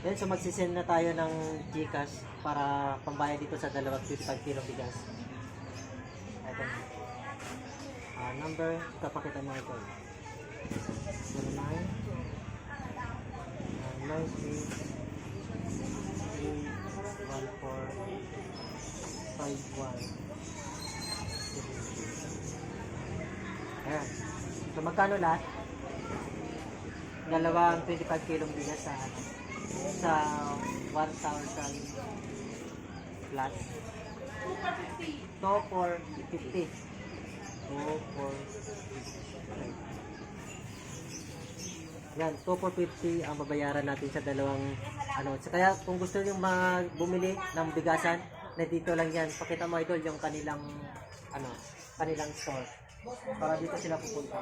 Then, so magsisend na tayo ng GCash para pambayad dito sa 25 kilo bigas. Ito. Number, ipapakita mo ito. 09 Ayan. So, magkano lahat? Dalawang 25 kilong bigas sa 1,000 plus. 2 for 50. 2 for 50. Yan, 2 for 50 ang babayaran natin sa dalawang ano. So, kaya kung gusto niyo bumili ng bigasan, na dito lang yan. Pakita mo idol yung kanilang kanilang store. Para dito sila pupunta.